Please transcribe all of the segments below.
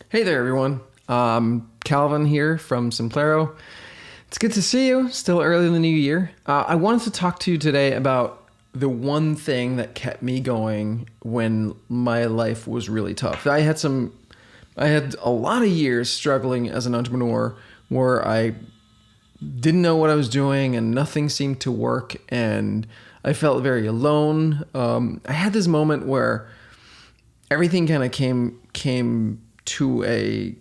Hey there, everyone. Calvin here from Simplero. It's good to see you. Still early in the new year. I wanted to talk to you today about the one thing that kept me going when my life was really tough. I had a lot of years struggling as an entrepreneur where I didn't know what I was doing and nothing seemed to work, and I felt very alone. I had this moment where everything kind of came to a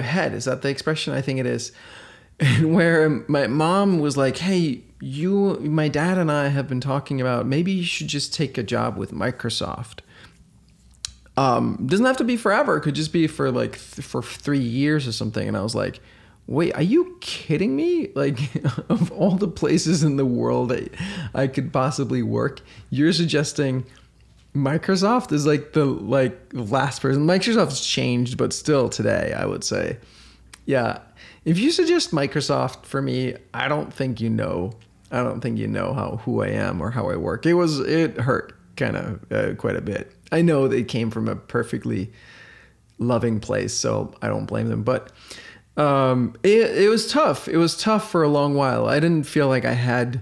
head. Is that the expression? I think it is. And where my mom was like, "Hey, my dad and I have been talking about maybe you should just take a job with Microsoft. Doesn't have to be forever. It could just be for for 3 years or something." And I was like, "Wait, are you kidding me? Like, of all the places in the world that I could possibly work, you're suggesting Microsoft is like the last person." Microsoft's changed, but still today, I would say, yeah. If you suggest Microsoft for me, I don't think you know who I am or how I work. It hurt kind of quite a bit. I know they came from a perfectly loving place, so I don't blame them. But it was tough. It was tough for a long while. I didn't feel like I had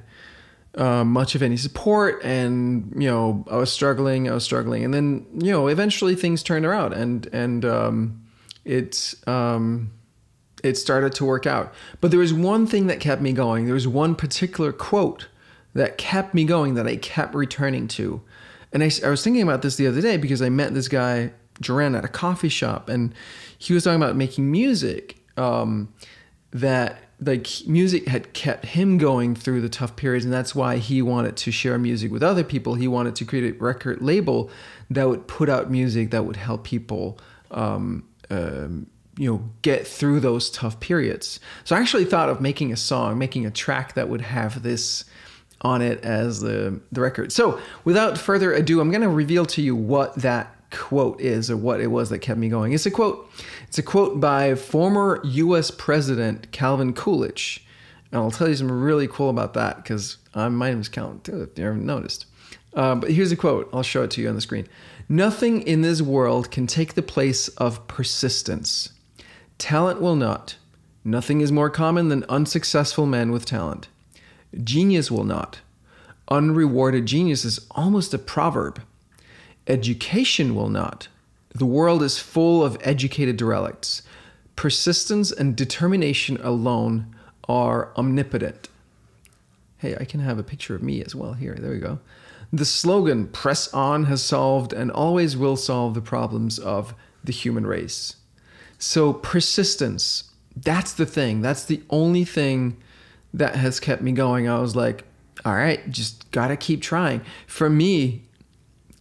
much of any support, and I was struggling, and then eventually things turned around, and it started to work out. But there was one thing that kept me going. There was one particular quote that kept me going that I kept returning to, and I was thinking about this the other day because I met this guy Duran at a coffee shop, and he was talking about making music. That music had kept him going through the tough periods, and that's why he wanted to share music with other people. He wanted to create a record label that would put out music that would help people get through those tough periods. So I actually thought of making a track that would have this on it as the record. So without further ado, I'm going to reveal to you what that quote is, or what it was that kept me going. It's a quote by former US President Calvin Coolidge. And I'll tell you something really cool about that, because my name is Calvin too, if you haven't noticed. But here's a quote. I'll show it to you on the screen. "Nothing in this world can take the place of persistence. Talent will not. Nothing is more common than unsuccessful men with talent. Genius will not. Unrewarded genius is almost a proverb. Education will not. The world is full of educated derelicts. Persistence and determination alone are omnipotent." Hey, I can have a picture of me as well here. There we go. "The slogan, 'Press on,' has solved and always will solve the problems of the human race." So persistence, that's the thing. That's the only thing that has kept me going. I was like, all right, just gotta keep trying. For me,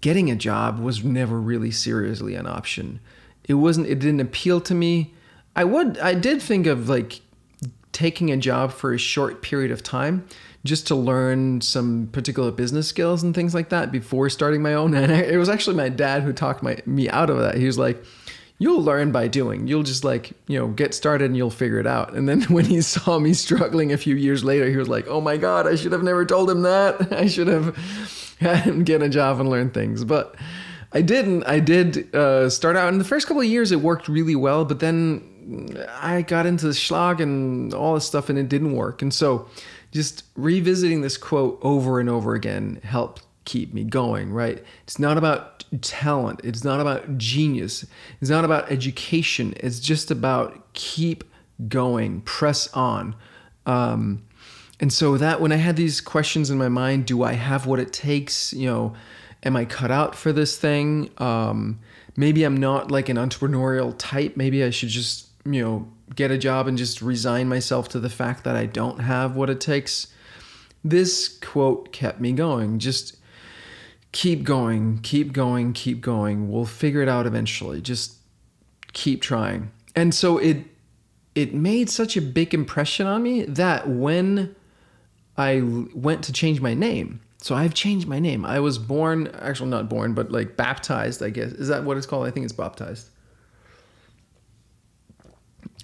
getting a job was never really seriously an option. It didn't appeal to me. I did think of taking a job for a short period of time just to learn some particular business skills and things like that before starting my own. And it was actually my dad who talked me out of that. He was like, "You'll learn by doing. You'll just get started and you'll figure it out." And then when he saw me struggling a few years later, he was like, "Oh my God, I should have never told him that. I should have had him get a job and learn things." But I didn't. I did start out. In the first couple of years, it worked really well. But then I got into the schlag and all this stuff, and it didn't work. And so just revisiting this quote over and over again helped keep me going, right? It's not about talent. It's not about genius. It's not about education. It's just about keep going, press on. And so that when I had these questions in my mind, do I have what it takes? Am I cut out for this thing? Maybe I'm not like an entrepreneurial type. Maybe I should just, get a job and just resign myself to the fact that I don't have what it takes. This quote kept me going. Just keep going, keep going, keep going. We'll figure it out eventually. Just keep trying. And so it made such a big impression on me that when I went to change my name, so I've changed my name. I was not born, but baptized, I guess. Is that what it's called? I think it's baptized.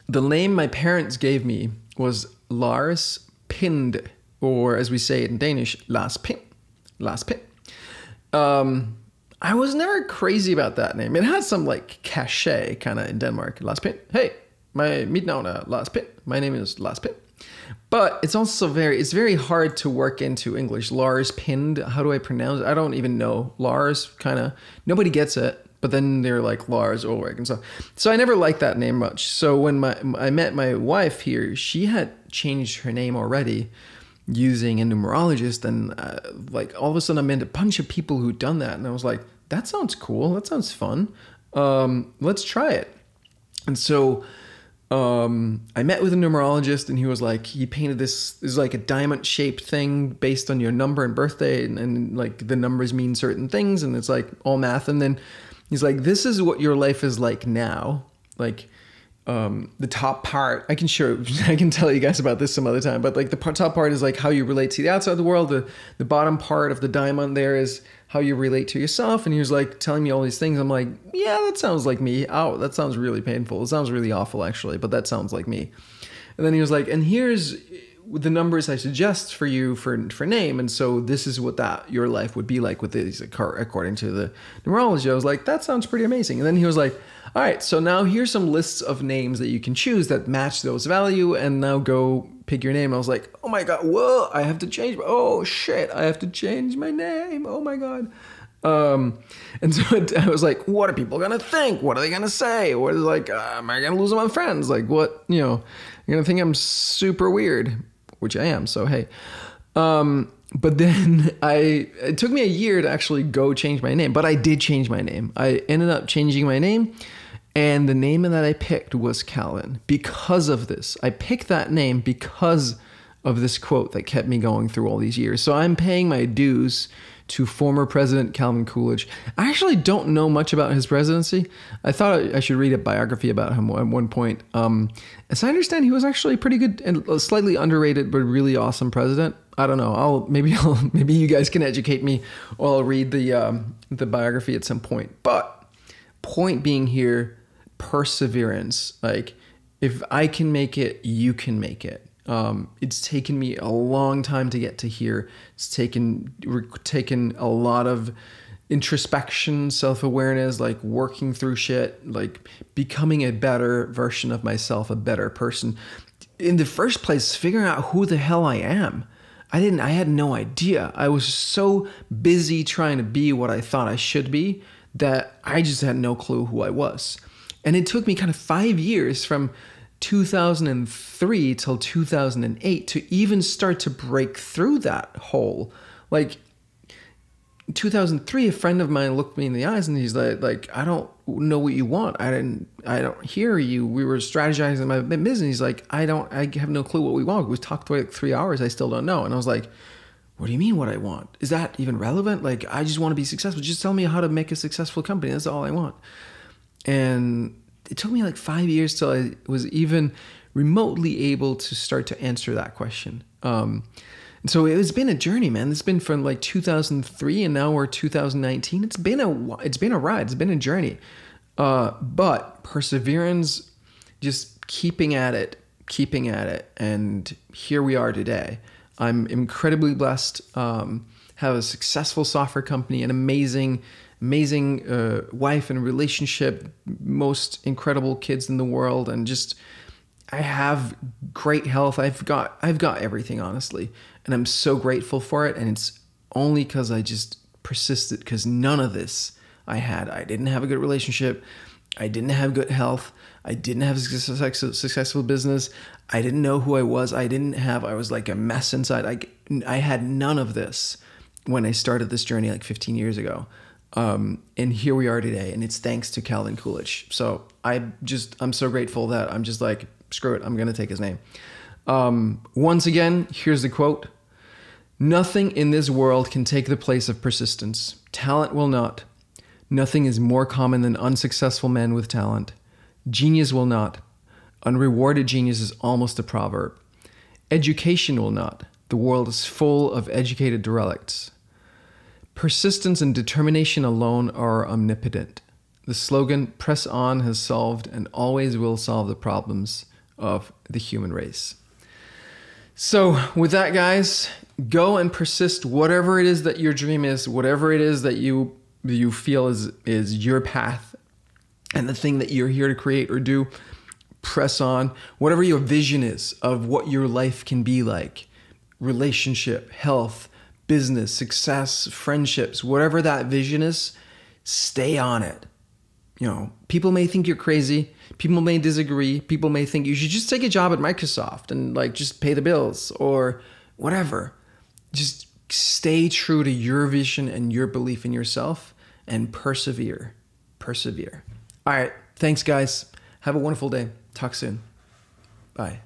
The name my parents gave me was Lars Pind, or as we say it in Danish, Lars Pind. Lars Pind. I was never crazy about that name. It had some like cachet kind of in Denmark. Lars Pind. Hey, mit navn er Lars Pind. My name is Lars Pind. But it's also it's very hard to work into English. Lars Pind, how do I pronounce it? I don't even know. Lars, kind of, nobody gets it. But then they're like Lars Ulrich and stuff. So I never liked that name much. So when I met my wife here, she had changed her name already using a numerologist. And like all of a sudden I met a bunch of people who'd done that. And I was like, that sounds cool. That sounds fun. Let's try it. And so I met with a numerologist, and he was like, he painted this is like a diamond shaped thing based on your number and birthday, and like the numbers mean certain things, and it's like all math. And then he's like, this is what your life is like now. Like the top part, I can tell you guys about this some other time, but like the top part is like how you relate to the outside world. The bottom part of the diamond there is how you relate to yourself. And he was like telling me all these things. I'm like, yeah, that sounds like me. Oh, that sounds really painful. It sounds really awful actually, but that sounds like me. And then he was like, and here's the numbers I suggest for you for name. And so this is what your life would be like with these according to the numerology. I was like, that sounds pretty amazing. And then he was like, all right, so now here's some lists of names that you can choose that match those value, and now go pick your name. I was like, oh my God, whoa, I have to change. Oh shit, I have to change my name. Oh my God. And so I was like, what are people going to think? What are they going to say? What is like, am I going to lose my friends? Like what, you're going to think I'm super weird, which I am. So, hey, but then it took me a year to actually go change my name, but I did change my name. I ended up changing my name, and the name that I picked was Calvin because of this. I picked that name because of this quote that kept me going through all these years. So I'm paying my dues to former President Calvin Coolidge. I actually don't know much about his presidency. I thought I should read a biography about him at one point. As I understand, he was actually pretty good and slightly underrated, but really awesome president. I don't know. Maybe you guys can educate me, or I'll read the biography at some point. But point being here, perseverance. Like if I can make it, you can make it. It's taken me a long time to get to here. It's taken a lot of introspection, self-awareness, like working through shit, like becoming a better version of myself, a better person. In the first place, figuring out who the hell I am. I had no idea. I was so busy trying to be what I thought I should be that I just had no clue who I was. And it took me kind of 5 years from 2003 till 2008 to even start to break through that hole. Like in 2003, a friend of mine looked me in the eyes and he's like, I don't know what you want. I don't hear you. We were strategizing my business. He's like, I have no clue what we want. We talked for like 3 hours. I still don't know. And I was like, what do you mean what I want? Is that even relevant? Like, I just want to be successful. Just tell me how to make a successful company. That's all I want. And it took me like 5 years till I was even remotely able to start to answer that question. And so it's been a journey, man. It's been from like 2003 and now we're 2019. It's been a ride. It's been a journey. But perseverance, just keeping at it. And here we are today. I'm incredibly blessed. Have a successful software company, an amazing wife and relationship, most incredible kids in the world, and just I have great health. I've got everything, honestly, and I'm so grateful for it. And it's only because I just persisted, because none of this I had. I didn't have a good relationship. I didn't have good health. I didn't have a successful business. I didn't know who I was. I was like a mess inside. I had none of this when I started this journey like 15 years ago. And here we are today, and it's thanks to Calvin Coolidge. So I'm so grateful that I'm just like, screw it, I'm going to take his name. Once again, here's the quote. Nothing in this world can take the place of persistence. Talent will not. Nothing is more common than unsuccessful men with talent. Genius will not. Unrewarded genius is almost a proverb. Education will not. The world is full of educated derelicts. Persistence and determination alone are omnipotent. The slogan, press on, has solved and always will solve the problems of the human race. So with that, guys, go and persist, whatever it is that your dream is, whatever it is that you you feel is your path and the thing that you're here to create or do, press on. Whatever your vision is of what your life can be like, relationship, health, business, success, friendships, whatever that vision is, stay on it. You know, people may think you're crazy. People may disagree. People may think you should just take a job at Microsoft and like just pay the bills or whatever. Just stay true to your vision and your belief in yourself and persevere. Persevere. All right. Thanks, guys. Have a wonderful day. Talk soon. Bye.